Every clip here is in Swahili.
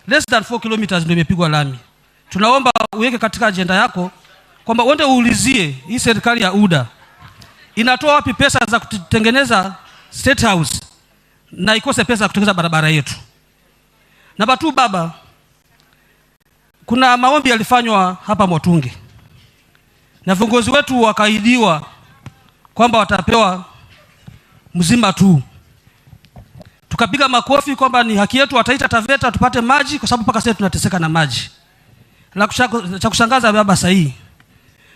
less than 4 kilometers ndio imepigwa lami. Tunaomba uweke katika agenda yako kwamba uende uulizie hii serikali ya UDA inatoa wapi pesa za kutengeneza State House na ikose pesa kutengeneza barabara yetu. Namba 2, baba, kuna maombi yalifanywa hapa Mwatungi na viongozi wetu wakaidiwa kwamba watapewa mzima tu. Tukapiga makofi kwamba ni haki yetu Taita Taveta tupate maji kwa sababu paka sasa tunateseka na maji. La cha kushangaza baba, sahihi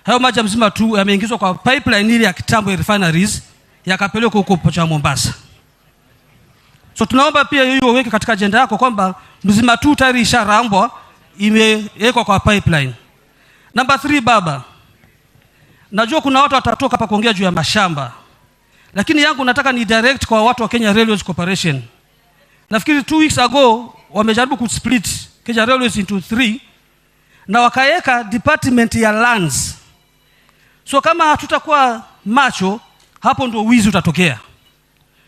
hayo maji mzima tu yameingizwa kwa pipeline ile ya kitambo refineries yakapelekwa huko cha Mombasa. So tunaomba pia hiyo uweke katika agenda yako kwamba mzima tu tayari isharambwa imewekwa kwa pipeline. Namba 3, baba, najua kuna watu watatoka hapa kuongea juu ya mashamba, lakini yangu nataka ni direct kwa watu wa Kenya Railways Corporation. Nafikiri 2 weeks ago wamejaribu kusplit Kenya Railways into 3 na wakaweka department ya lands. So kama hatutakuwa macho, hapo ndio wizi utatokea.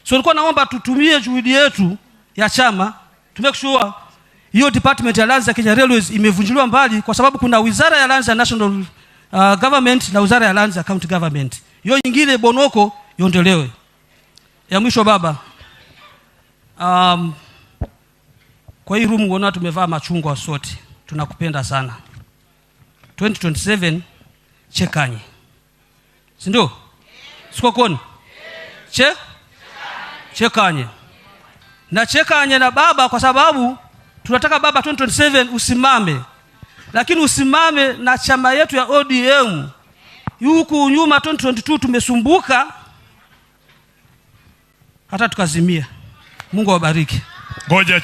So nilikuwa naomba tutumie juhudi yetu ya chama to make sure hiyo department ya lands ya Kenya Railways imevunjiliwa mbali, kwa sababu kuna wizara ya lands ya national government na wizara ya lands ya county government. Hiyo nyingine bonoko iondolewe. Ya mwisho baba, kwa hii room unaona tumevaa machungwa sote. Tunakupenda sana. 2027 chekanye. Si ndio? Sikokoni. Chekanye. Na chekanye na baba, kwa sababu tunataka baba 2027 usimame. Lakini usimame na chama yetu ya ODM. Yuko nyuma 2022 tumesumbuka hata tukazimia. Mungu awabariki. Ngoja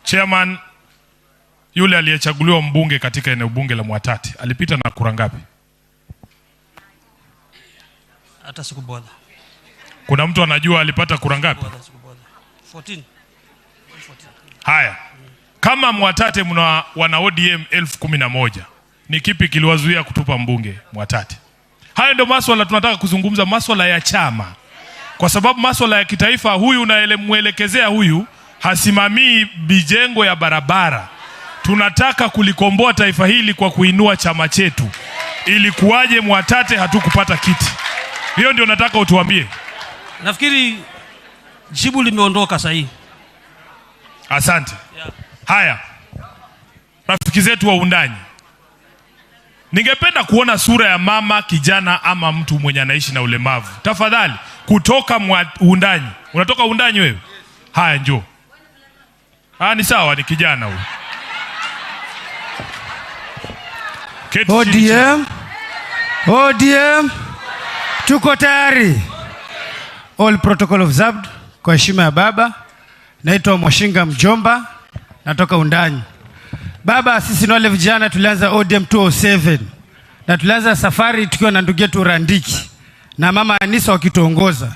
chairman yule aliyechaguliwa mbunge katika eneo bunge la Mwatate alipita na kura ngapi? Hata sikubodha. Kuna mtu anajua alipata kura ngapi? 14. Haya. Kama Mwatate mna wana ODM 11,000, ni kipi kiliwazuia kutupa mbunge Mwatate? Hayo ndio masuala tunataka kuzungumza, masuala ya chama. Kwa sababu masuala ya kitaifa, huyu unaelemuelekezea huyu hasimamii bijengo ya barabara. Tunataka kulikomboa taifa hili kwa kuinua chama chetu. Ilikuwaje Mwatate hatukupata kiti? Hiyo ndio nataka utuambie. Nafikiri jibu limeondoka sahihi. Asante. Haya. Rafiki zetu wa undanyi, ningependa kuona sura ya mama, kijana ama mtu mwenye anaishi na ulemavu. Tafadhali kutoka undanyi. Unatoka undanyi wewe? Haya, njoo. Ni sawa, ni kijana huyu. ODM tuko tayari. All protocol observed. Kwa heshima ya baba, naitwa Mwashinga Mjomba, natoka undanyi. Baba, sisi ni wale vijana tulianza ODM 207 na tulianza safari tukiwa na ndugu yetu Randiki na mama Anisa wakituongoza.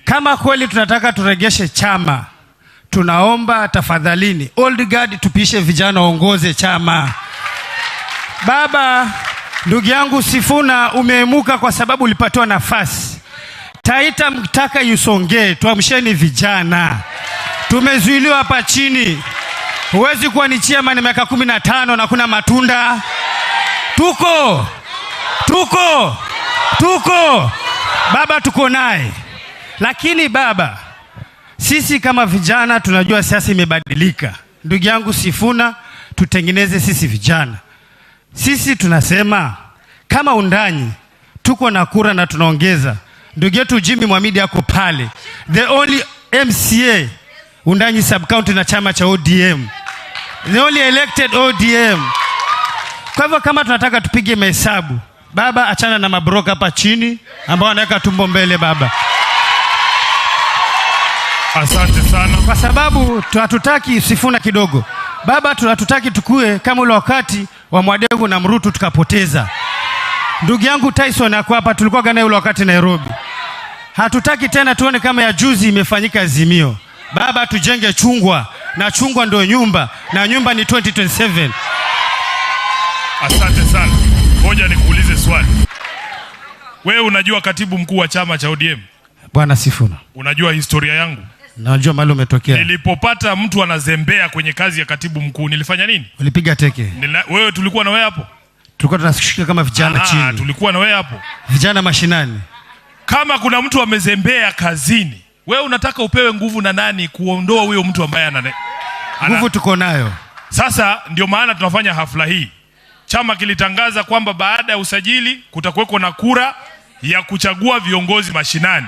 Kama kweli tunataka turegeshe chama, tunaomba tafadhalini Old Guard tupishe vijana waongoze chama. Baba, ndugu yangu Sifuna, umeemuka kwa sababu ulipatiwa nafasi. Taita mtaka yusonge, tuamsheni vijana. Tumezuiliwa hapa chini. Huwezi kuwa ni chairman miaka 15 na kuna matunda. Tuko. Baba tuko naye. Lakini baba, sisi kama vijana tunajua siasa imebadilika. Ndugu yangu Sifuna, tutengeneze sisi vijana. Sisi tunasema kama undanyi tuko na kura na tunaongeza. Ndugu yetu Jimmy Mwamidi yako pale, the only MCA undanyi sub-county na chama cha ODM, the only elected ODM. Kwa hivyo kama tunataka tupige mahesabu, baba, achana na mabroka hapa chini ambao wanaweka tumbo mbele baba. Asante sana. Kwa sababu hatutaki Sifuna kidogo. Baba, hatutaki tukue kama ule wakati wa Mwadevu na Mrutu tukapoteza. Ndugu yangu Tyson ako hapa, tulikuwa gana ule wakati Nairobi. Hatutaki tena tuone kama ya juzi imefanyika Azimio. Baba, tujenge chungwa, na chungwa ndio nyumba, na nyumba ni 2027. Asante sana. Ngoja nikuulize swali. Wewe unajua katibu mkuu wa chama cha ODM? Bwana Sifuna. Unajua historia yangu? Najua mahali umetokea. Nilipopata mtu anazembea kwenye kazi ya katibu mkuu, nilifanya nini? Ulipiga teke. Wewe tulikuwa na wewe hapo? Tulikuwa tunashika kama vijana chini. Tulikuwa na wewe hapo? Vijana mashinani. Kama kuna mtu amezembea kazini, wewe unataka upewe nguvu na nani kuondoa huyo mtu ambaye nguvu tuko nayo. Sasa ndio maana tunafanya hafla hii. Chama kilitangaza kwamba baada ya usajili kutakuweko na kura ya kuchagua viongozi mashinani.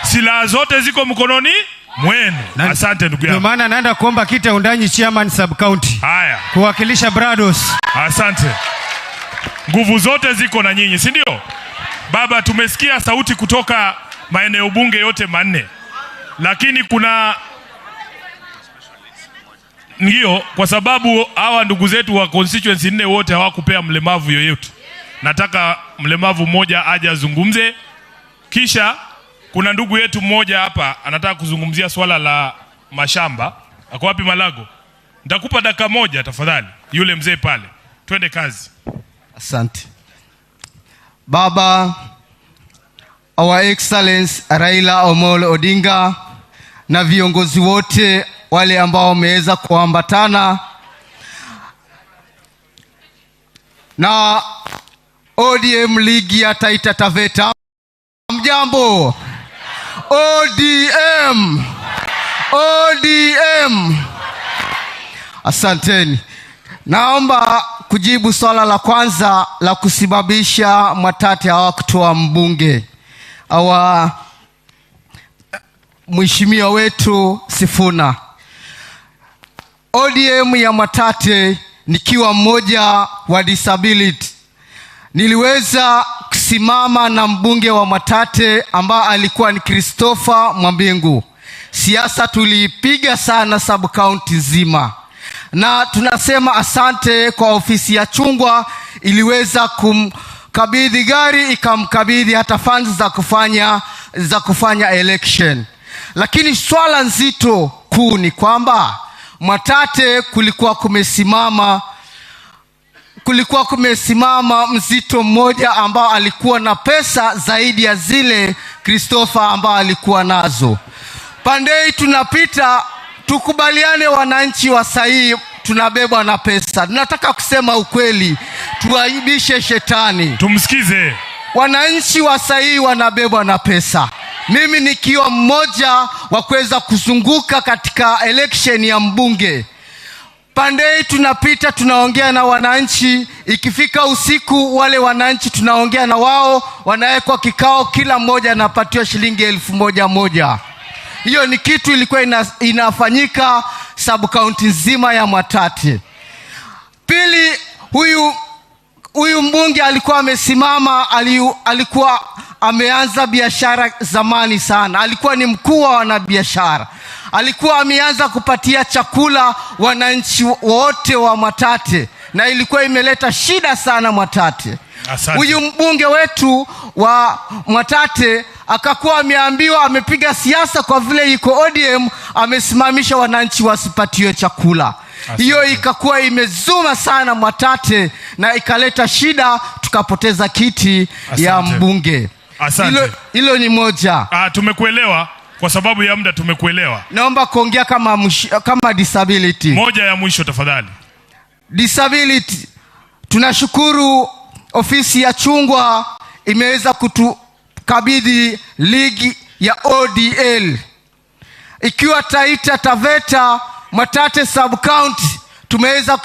Silaha zote ziko mkononi mwenu. Asante ndugu yangu. Ndio maana naenda kuomba kiti ya Undanyi chairman sub county. Haya. Kuwakilisha Brados. Asante. Nguvu zote ziko na nyinyi, si ndio? Baba, tumesikia sauti kutoka maeneo bunge yote manne. Lakini kuna ndio kwa sababu hawa ndugu zetu wa constituency 4 wote hawakupea mlemavu yoyote. Nataka mlemavu mmoja aje azungumze. Kisha kuna ndugu yetu mmoja hapa anataka kuzungumzia swala la mashamba. Ako wapi Malago? Nitakupa dakika moja tafadhali. Yule mzee pale. Twende kazi. Asante. Baba, Our Excellence Raila Omolo Odinga na viongozi wote wale ambao wameweza kuambatana na ODM ligi ya Taita Taveta. Mjambo. ODM. ODM. Asanteni. Naomba kujibu swala la kwanza la kusababisha Mwatate hawakutoa mbunge. Mheshimiwa wetu Sifuna. ODM ya Mwatate nikiwa mmoja wa disability. Niliweza kusimama na mbunge wa Mwatate ambaye alikuwa ni Christopher Mwambingu. Siasa tulipiga sana sub county nzima. Na tunasema asante kwa ofisi ya Chungwa iliweza kumkabidhi gari, ikamkabidhi hata funds za kufanya election. Lakini swala nzito kuu ni kwamba Mwatate kulikuwa kumesimama mzito mmoja ambao alikuwa na pesa zaidi ya zile Christopher ambao alikuwa nazo. Pandei tunapita, tukubaliane wananchi wa sahi tunabebwa na pesa. Tunataka kusema ukweli, tuaibishe shetani. Tumsikize. Wananchi wa sahi wanabebwa na pesa. Mimi nikiwa mmoja wa kuweza kuzunguka katika election ya mbunge. Pandei tunapita, tunaongea na wananchi. Ikifika usiku, wale wananchi tunaongea na wao, wanawekwa kikao, kila mmoja anapatiwa shilingi 1,000. Hiyo ni kitu ilikuwa inafanyika sub county nzima ya Mwatate. Pili, huyu mbunge alikuwa amesimama, alikuwa ameanza biashara zamani sana. Alikuwa ni mkuu wa wanabiashara. Alikuwa ameanza kupatia chakula wananchi wote wa Mwatate, na ilikuwa imeleta shida sana Mwatate. Huyu mbunge wetu wa Mwatate akakuwa ameambiwa amepiga siasa kwa vile yuko ODM, amesimamisha wananchi wasipatiwe chakula. Hiyo ikakuwa imezuma sana Mwatate na ikaleta shida, tukapoteza kiti ya mbunge. Hilo ni moja. Tumekuelewa, kwa sababu ya muda tumekuelewa. Naomba kuongea kama disability. Moja ya mwisho tafadhali. Disability. Tunashukuru ofisi ya Chungwa imeweza kutukabidhi ligi ya ODL. Ikiwa Taita Taveta Mwatate sub county tumeweza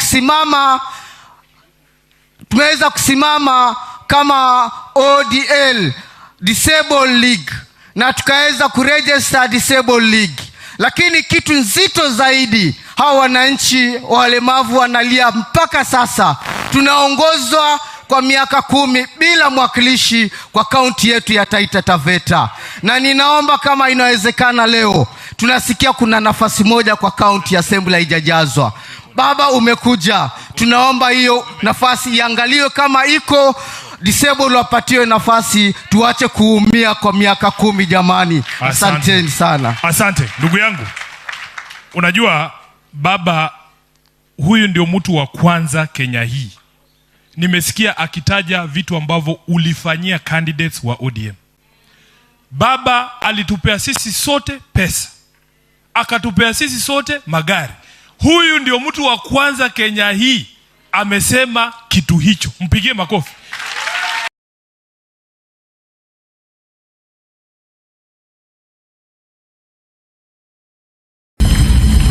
kusimama kama ODL Disabled League na tukaweza kuregister Disabled League. Lakini kitu nzito zaidi, hawa wananchi walemavu wanalia mpaka sasa. Tunaongozwa kwa miaka 10 bila mwakilishi kwa kaunti yetu ya Taita Taveta. Na ninaomba kama inawezekana leo, tunasikia kuna nafasi moja kwa kaunti assembly haijajazwa. Baba umekuja, tunaomba hiyo nafasi iangaliwe, kama iko disabled wapatiwe nafasi, tuache kuumia kwa miaka 10 jamani. Asanteni sana. Asante ndugu yangu. Unajua baba, huyu ndio mtu wa kwanza Kenya hii nimesikia akitaja vitu ambavyo ulifanyia candidates wa ODM. Baba alitupea sisi sote pesa. akatupea sisi sote magari. Huyu ndio mtu wa kwanza Kenya hii amesema kitu hicho. Mpigie makofi.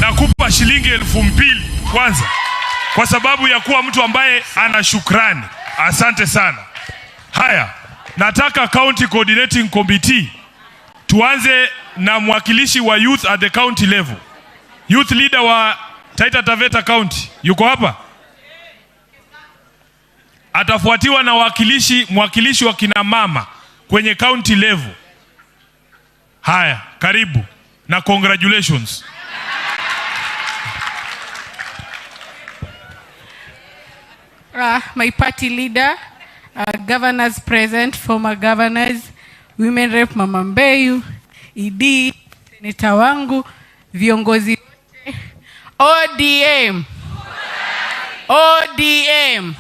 Nakupa shilingi 2,000 kwanza kwa sababu ya kuwa mtu ambaye ana shukrani. Asante sana. Haya, nataka county coordinating committee tuanze na mwakilishi wa youth at the county level. Youth leader wa Taita Taveta County yuko hapa? Atafuatiwa na mwakilishi wa kina mama kwenye county level. Haya, karibu na congratulations. My party leader, governors present, former governors, women rep Mama Mbeyu, ED, seneta wangu, viongozi ODM. ODM.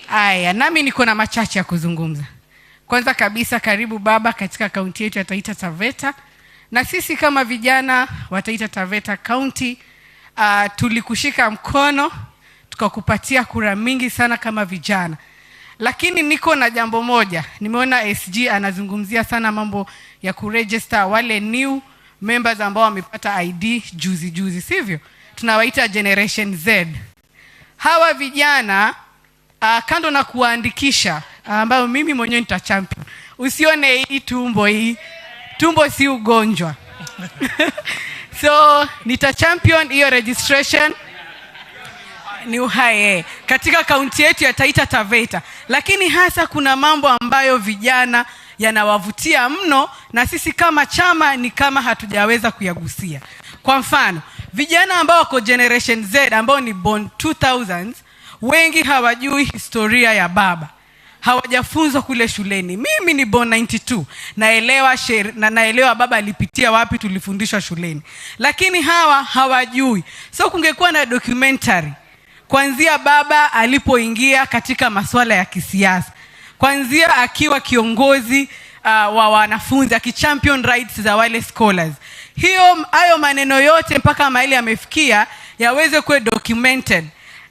Aya, nami niko na machache ya kuzungumza. Kwanza kabisa, karibu baba katika kaunti yetu ya Taita Taveta. Na sisi kama vijana wa Taita Taveta County tulikushika mkono, tukakupatia kura mingi sana kama vijana. Lakini niko na jambo moja. Nimeona SG anazungumzia sana mambo ya kuregister wale new members ambao wamepata ID juzi, sivyo? Tunawaita Generation Z. Hawa vijana kando na kuandikisha, ambao mimi mwenyewe nita champion. Usione hii tumbo hii. Tumbo si ugonjwa. So, nita champion hiyo registration ni uhai katika kaunti yetu ya Taita Taveta. Lakini hasa kuna mambo ambayo vijana yanawavutia mno na sisi kama chama ni kama hatujaweza kuyagusia. Kwa mfano, vijana ambao wako Generation Z ambao ni born 2000s, wengi hawajui historia ya baba. Hawajafunzwa kule shuleni. Mimi ni born 92. Naelewa baba alipitia wapi, tulifundishwa shuleni. Lakini hawa hawajui. So kungekuwa na documentary kuanzia baba alipoingia katika masuala ya kisiasa, kuanzia akiwa kiongozi wa wanafunzi, akichampion rights za wale scholars. Hayo maneno yote mpaka mahali yamefikia yaweze kuwa documented.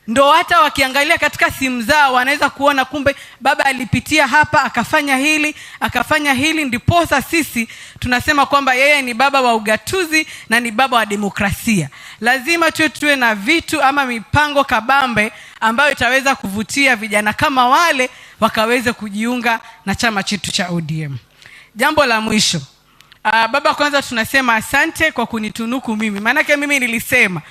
Ndo hata wakiangalia katika simu zao wanaweza kuona kumbe baba alipitia hapa, akafanya hili, ndiposa sisi tunasema kwamba yeye ni baba wa ugatuzi na ni baba wa demokrasia. Lazima tuwe na vitu ama mipango kabambe ambayo itaweza kuvutia vijana kama wale wakaweze kujiunga na chama chetu cha ODM. Jambo la mwisho. Baba, kwanza tunasema asante kwa kunitunuku mimi. Maanake mimi nilisema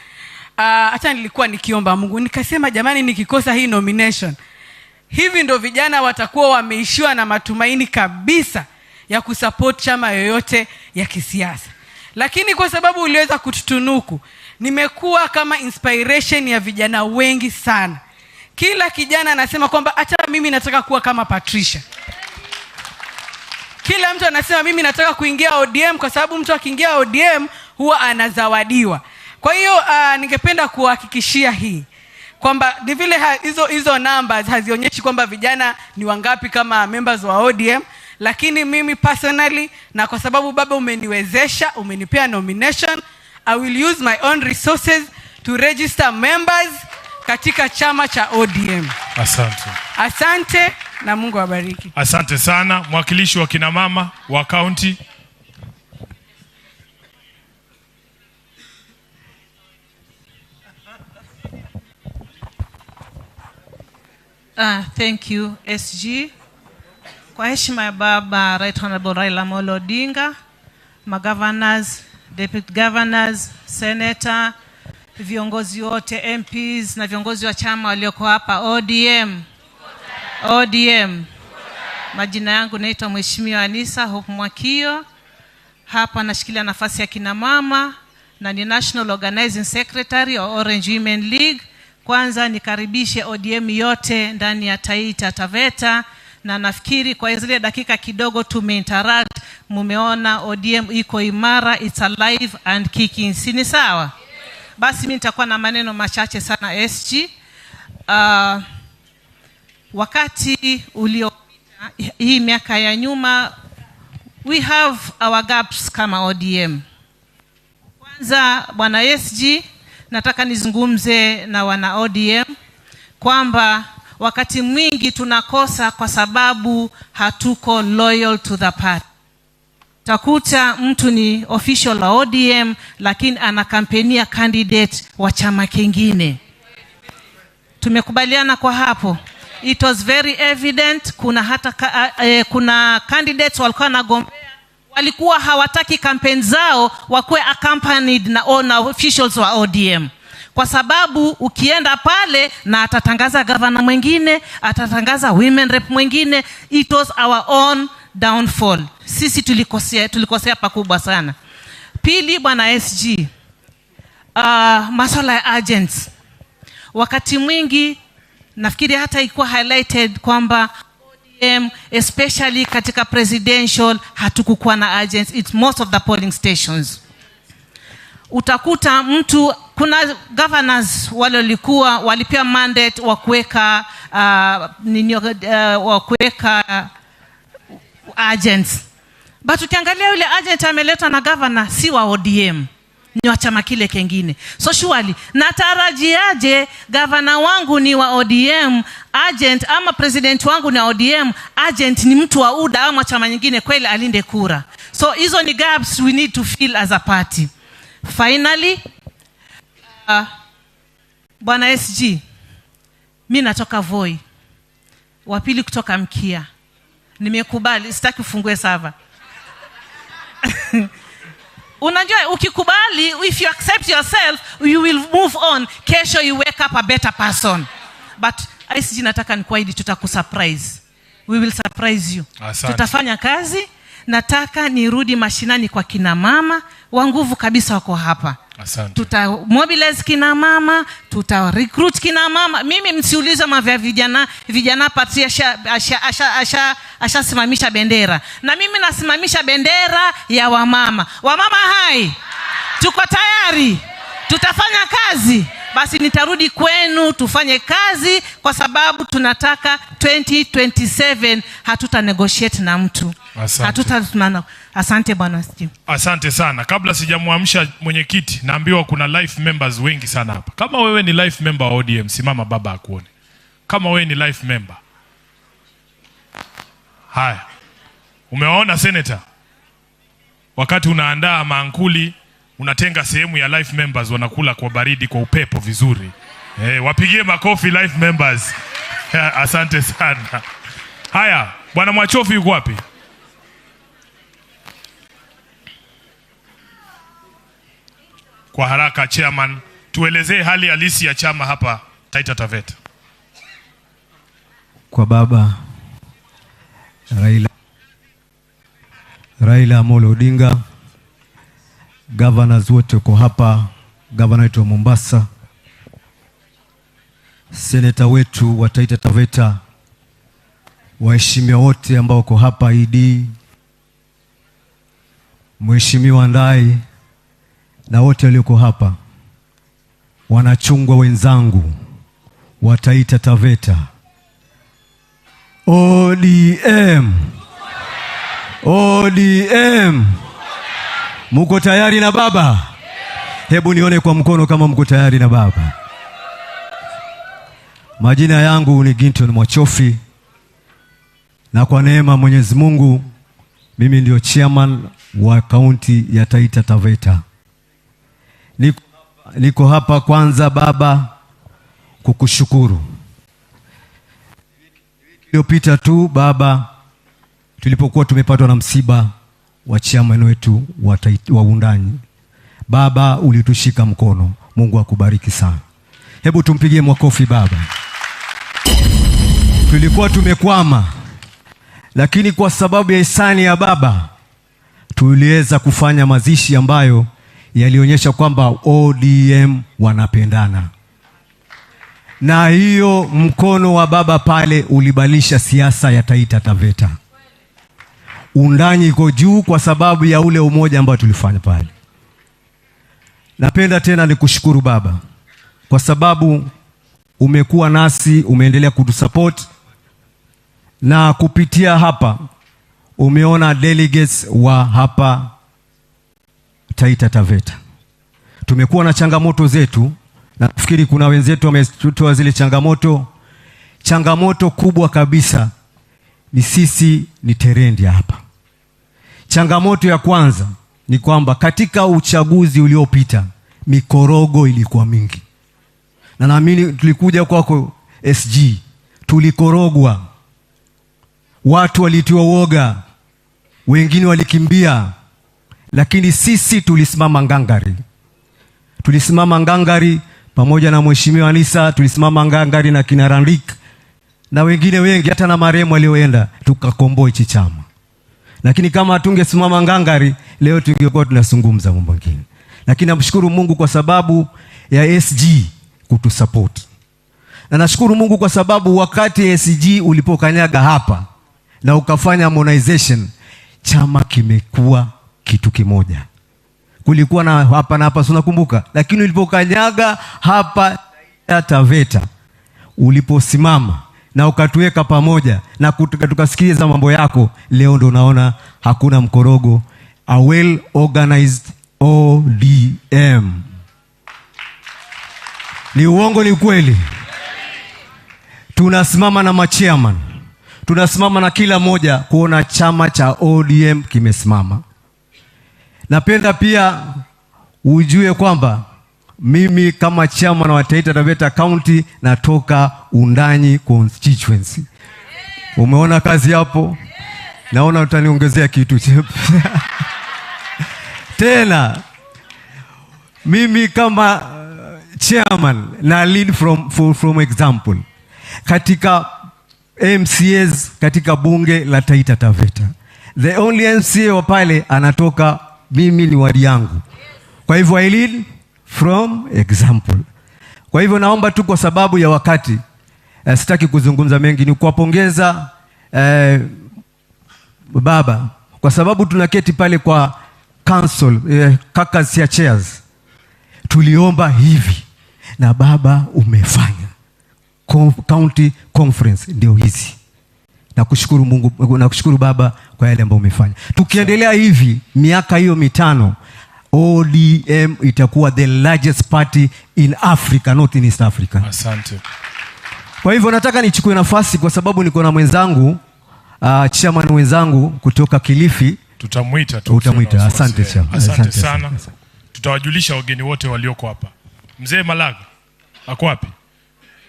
hata nilikuwa nikiomba Mungu, nikasema jamani, nikikosa hii nomination, hivi ndo vijana watakuwa wameishiwa na matumaini kabisa ya kusupport chama yoyote ya kisiasa. Lakini kwa sababu uliweza kututunuku, nimekuwa kama inspiration ya vijana wengi sana. Kila kijana anasema kwamba hata mimi nataka kuwa kama Patricia. Kila mtu anasema mimi nataka kuingia ODM kwa sababu mtu akiingia ODM huwa anazawadiwa. Kwa hiyo ningependa kuhakikishia hii kwamba ni vile hizo numbers hazionyeshi kwamba vijana ni wangapi kama members wa ODM, lakini mimi personally, na kwa sababu baba umeniwezesha, umenipea nomination, I will use my own resources to register members katika chama cha ODM. Asante na Mungu awabariki. Asante sana. Mwakilishi wa kina mama wa county. Thank you, SG. Kwa heshima ya baba Right Honorable Raila Odinga, governors, deputy governors, senator, viongozi wote, MPs na viongozi wa chama walioko hapa ODM. Majina yangu naitwa Mheshimiwa Anisa Hope Mwakio. Hapa nashikilia nafasi ya kina mama na ni National Organizing Secretary wa Orange Women League. Kwanza nikaribishe ODM yote ndani ya Taita Taveta, na nafikiri kwa zile dakika kidogo tumeinteract, mumeona ODM iko imara, it's alive and kicking. Si ni sawa? Basi mimi nitakuwa na maneno machache sana SG. Wakati uliopita, hii miaka ya nyuma, we have our gaps kama ODM. Kwanza bwana SG, nataka nizungumze na wana ODM kwamba wakati mwingi tunakosa kwa sababu hatuko loyal to the party. Takuta mtu ni official wa ODM lakini anakampenia candidate wa chama kingine. Tumekubaliana kwa hapo. It was very evident. Kuna hata kuna candidates walikuwa nagombea, walikuwa hawataki campaign zao wakuwe accompanied na officials wa ODM, kwa sababu ukienda pale na atatangaza governor mwingine, atatangaza women rep mwingine. It was our own downfall. Sisi tulikosea pakubwa sana. Pili bwana SG, masuala ya agents, wakati mwingi nafikiri hata ikuwa highlighted kwamba ODM especially katika presidential hatukukuwa na agents. It's most of the polling stations. Utakuta mtu, kuna governors wale walipia mandate wa kuweka agents, but ukiangalia yule agent ameletwa na governor si wa ODM, ni wa chama kile kingine. So surely natarajiaje governor wangu ni wa ODM agent, ama president wangu ni wa ODM agent ni mtu wa UDA ama chama nyingine kweli alinde kura? So hizo ni gaps we need to fill as a party. Finally, bwana SG, mimi natoka Voi, wa pili kutoka Mkia. Nimekubali, sitaki ufungue sava. Unajua ukikubali, if you accept yourself, you will move on. Kesho you wake up a better person. But SG, nataka nikuahidi tutakusurprise. We will surprise you. Asante. Tutafanya kazi. Nataka nirudi mashinani kwa kina mama wa nguvu kabisa wako hapa. Asante. Tuta mobilize kina mama, tuta recruit kina mama. Mimi msiulize mavya vijana party asha simamisha bendera. Na mimi nasimamisha bendera ya wamama. Wamama hai, tuko tayari, tutafanya kazi. Basi nitarudi kwenu tufanye kazi, kwa sababu tunataka 2027 hatuta negotiate na mtu. Hatuta. Asante bwana Steve. Asante sana. Kabla sijamuamsha mwenyekiti, naambiwa kuna life members wengi sana hapa. Kama wewe ni life member wa ODM, simama baba akuone. Kama wewe ni life member. Haya. Umewaona senator? Wakati unaandaa maankuli, unatenga sehemu ya life members wanakula kwa baridi kwa upepo vizuri. Wapigie makofi life members. Asante sana. Haya, bwana Mwachofi yuko wapi? Kwa haraka chairman, tuelezee hali halisi ya chama hapa Taita Taveta. Kwa baba Raila Amolo Odinga, governors wote uko hapa, governor wetu wa Mombasa, senator wetu wa Taita Taveta, waheshimiwa wote ambao uko hapa, ED, mheshimiwa Ndai na wote walioko hapa, wanachungwa wenzangu wa Taita Taveta. ODM. ODM. Mko tayari na baba? Hebu nione kwa mkono kama mko tayari na baba. Majina yangu ni Ginton Mwachofi, na kwa neema Mwenyezi Mungu mimi ndio chairman wa kaunti ya Taita Taveta. Niko hapa kwanza baba kukushukuru. Iliyopita tu baba, tulipokuwa tumepatwa na msiba wa chairman wetu wa undanyi, baba ulitushika mkono. Mungu akubariki sana. Hebu tumpigie makofi baba. Tulikuwa tumekwama, lakini kwa sababu ya hisani ya baba tuliweza kufanya mazishi ambayo yalionyesha kwamba ODM wanapendana. Na hiyo mkono wa baba pale ulibadilisha siasa ya Taita Taveta. Undanyi iko juu kwa sababu ya ule umoja ambao tulifanya pale. Napenda tena nikushukuru baba kwa sababu umekuwa nasi, umeendelea kutusupport, na kupitia hapa umeona delegates wa hapa Taita Taveta. tumekuwa na changamoto zetu, na nafikiri kuna wenzetu wametoa zile changamoto. Changamoto kubwa kabisa ni sisi ni terendi hapa. Changamoto ya kwanza ni kwamba katika uchaguzi uliopita mikorogo ilikuwa mingi, na naamini tulikuja kwako SG, tulikorogwa, watu walitiwa uoga, wengine walikimbia, lakini sisi tulisimama ngangari. Tulisimama ngangari pamoja na Mheshimiwa Anisa, tulisimama ngangari na kina Randik na wengine wengi, hata na marehemu walioenda, tukakomboa hichi chama. Lakini kama hatungesimama ngangari, leo tungekuwa tunazungumza mambo mengine. Lakini namshukuru Mungu kwa sababu ya SG kutusupport. Na nashukuru Mungu kwa sababu wakati SG ulipokanyaga hapa na ukafanya harmonization, chama kimekuwa kitu kimoja. Kulikuwa na hapa na hapa, unakumbuka? Lakini ulipokanyaga hapa Taveta, uliposimama na ukatuweka pamoja na tukasikiliza mambo yako, leo ndo unaona hakuna mkorogo. A well organized ODM. Ni uongo, ni kweli? Tunasimama na machairman, tunasimama na kila moja kuona chama cha ODM kimesimama. Napenda pia ujue kwamba mimi kama chairman wa Taita Taveta County natoka Undanyi constituency. Umeona kazi hapo? Naona utaniongezea kitu tena. Mimi kama chairman na lead from example katika MCAs katika bunge la Taita Taveta. The only MCA wa pale anatoka, mimi ni wadi yangu. Kwa hivyo I lead from example. Kwa hivyo naomba tu kwa sababu ya wakati, sitaki kuzungumza mengi, ni kuwapongeza baba kwa sababu tunaketi pale kwa council, kaka chairs. Tuliomba hivi na baba umefanya. County conference ndio hizi. Nakushukuru Mungu, nakushukuru baba kwa yale ambayo umefanya. Tukiendelea hivi miaka hiyo 5, ODM itakuwa the largest party in Africa, not in East Africa. Asante. Kwa hivyo nataka nichukue nafasi kwa sababu niko na mwenzangu, chairman wenzangu kutoka Kilifi. Tutamuita tu. Utamuita. Asante chairman. Asante sana. Tutawajulisha wageni wote walioko hapa. Mzee Malaga ako wapi?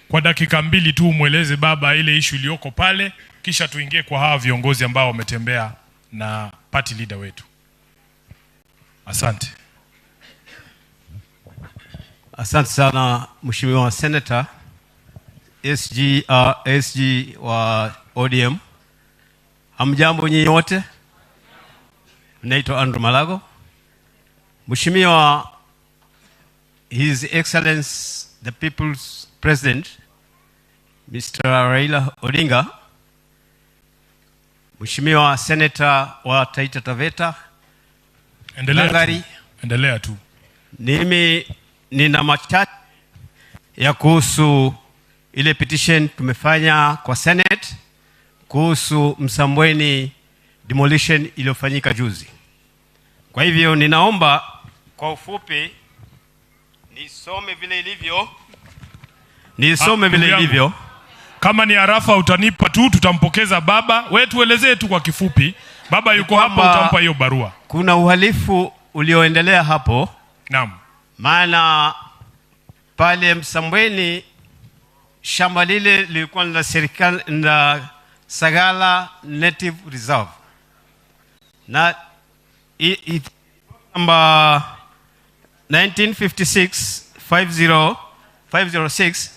Kwa dakika 2 tu mueleze baba ile issue iliyoko pale, kisha tuingie kwa hawa viongozi ambao wametembea na party leader wetu. Asante. Asante sana Mheshimiwa Senator SG wa ODM. Hamjambo nyinyi wote? Naitwa Andrew Malago. Mheshimiwa His Excellency the People's President Mr. Raila Odinga, Mheshimiwa Senator wa Taita Taveta, endelea tu. Mimi nina machache ya kuhusu ile petition tumefanya kwa Senate kuhusu Msambweni demolition iliyofanyika juzi. Kwa hivyo ninaomba kwa ufupi nisome vile ilivyo. Kama ni arafa utanipa tu, tutampokeza baba. Wewe tuelezee tu kwa kifupi. Baba yuko hapa, utampa hiyo barua. Kuna uhalifu ulioendelea hapo. Naam. Maana pale Msambweni shamba lile lilikuwa na serikali na Sagala Native Reserve. Na namba 1956-506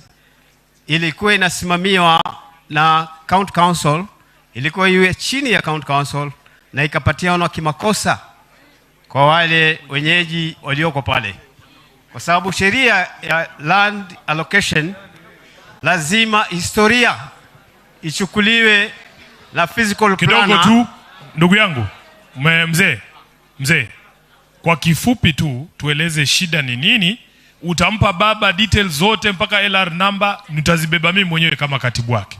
ilikuwa inasimamiwa na County Council, ilikuwa iwe chini ya County Council na ikapatiana kimakosa kwa wale wenyeji walioko pale. Kwa sababu sheria ya land allocation lazima historia ichukuliwe na physical planner. Kidogo tu ndugu yangu mzee, kwa kifupi tu tueleze shida ni nini. Utampa baba details zote mpaka LR number, nitazibeba mimi mwenyewe kama katibu wake.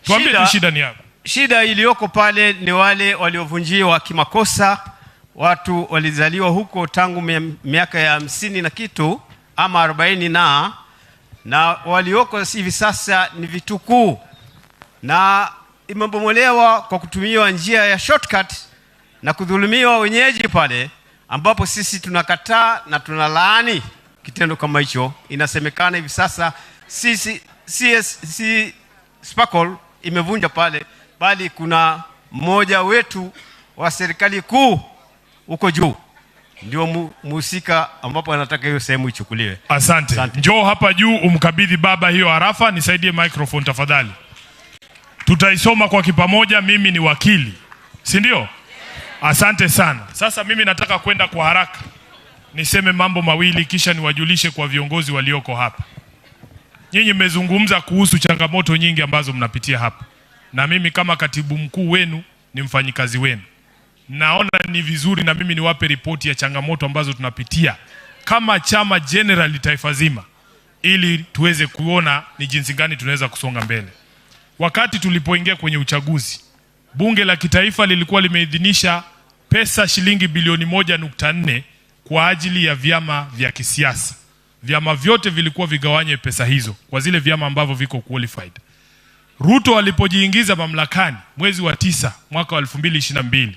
Tuambie tu shida ni yako. Shida iliyoko pale ni wale waliovunjiwa kimakosa watu walizaliwa huko tangu miaka ya 50 na kitu ama 40 na walioko hivi sasa ni vitukuu, na imebomolewa kwa kutumiwa njia ya shortcut na kudhulumiwa wenyeji pale, ambapo sisi tunakataa na tunalaani kitendo kama hicho. Inasemekana hivi sasa si Sparkle imevunja pale, bali kuna mmoja wetu wa serikali kuu huko juu ndio muhusika ambapo anataka hiyo sehemu ichukuliwe. Asante. Njoo hapa juu umkabidhi baba hiyo arafa. Nisaidie microphone tafadhali. Tutaisoma kwa kipamoja, mimi ni wakili, si ndio? Asante sana. Sasa mimi nataka kwenda kwa haraka niseme mambo mawili kisha niwajulishe kwa viongozi walioko hapa. Nyinyi mmezungumza kuhusu changamoto nyingi ambazo mnapitia hapa, na mimi kama katibu mkuu wenu ni mfanyikazi wenu. Naona ni vizuri na mimi niwape ripoti ya changamoto ambazo tunapitia kama chama general taifa zima, ili tuweze kuona ni jinsi gani tunaweza kusonga mbele. Wakati tulipoingia kwenye uchaguzi, bunge la kitaifa lilikuwa limeidhinisha pesa shilingi bilioni 1.4 kwa ajili ya vyama vya kisiasa. Vyama vyote vilikuwa vigawanye pesa hizo kwa zile vyama ambavyo viko qualified. Ruto alipojiingiza mamlakani mwezi wa 9 mwaka wa 2022,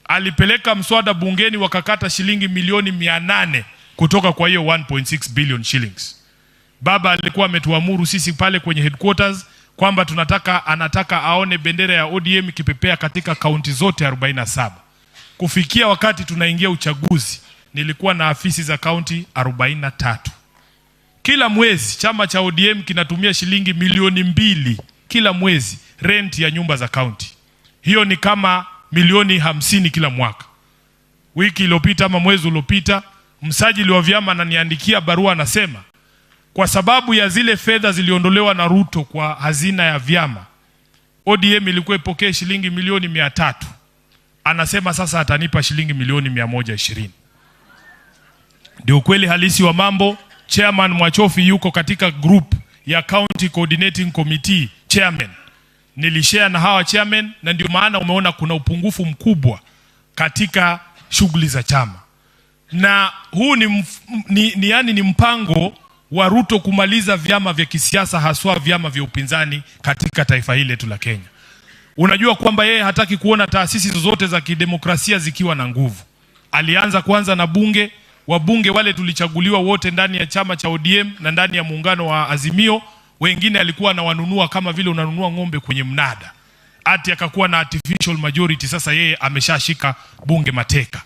alipeleka mswada bungeni wakakata shilingi milioni 800 kutoka kwa hiyo 1.6 billion shillings. Baba alikuwa ametuamuru sisi pale kwenye headquarters kwamba anataka aone bendera ya ODM kipepea katika kaunti zote 47. Kufikia wakati tunaingia uchaguzi, nilikuwa na afisi za kaunti 43. Kila mwezi chama cha ODM kinatumia shilingi milioni 2 kila mwezi rent ya nyumba za kaunti. Hiyo ni kama milioni 50 kila mwaka. Wiki iliyopita ama mwezi uliopita, msajili wa vyama ananiandikia barua, anasema kwa sababu ya zile fedha ziliondolewa na Ruto kwa hazina ya vyama, ODM ilikuwa ipokee shilingi milioni 300. Anasema sasa atanipa shilingi milioni 120. Ndio kweli halisi wa mambo. Chairman Mwachofi yuko katika group ya County Coordinating Committee chairman. Nilishare na hawa chairman, na ndio maana umeona kuna upungufu mkubwa katika shughuli za chama. Na huu ni mpango wa Ruto kumaliza vyama vya kisiasa, haswa vyama vya upinzani katika taifa hili letu la Kenya. Unajua kwamba yeye hataki kuona taasisi zozote za kidemokrasia zikiwa na nguvu. Alianza kwanza na bunge. Wabunge wale tulichaguliwa wote ndani ya chama cha ODM na ndani ya muungano wa Azimio. Wengine alikuwa na wanunua kama vile unanunua ng'ombe kwenye mnada. Ati akakuwa na artificial majority. Sasa yeye ameshashika bunge mateka.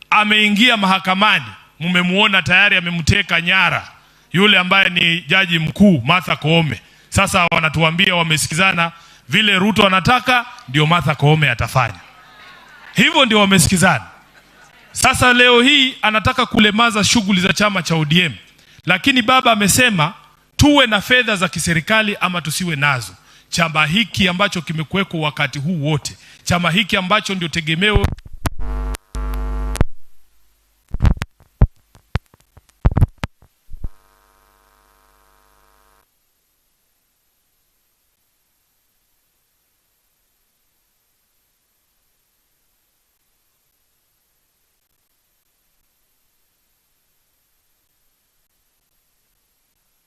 Ameingia mahakamani. Mmemuona tayari amemteka nyara yule ambaye ni jaji mkuu Martha Koome. Sasa wanatuambia wamesikizana, vile Ruto anataka ndio Martha Koome atafanya. Hivyo ndio wamesikizana. Sasa leo hii anataka kulemaza shughuli za chama cha ODM. Lakini baba amesema tuwe na fedha za kiserikali ama tusiwe nazo. Chama hiki ambacho kimekuweko wakati huu wote, chama hiki ambacho ndio tegemeo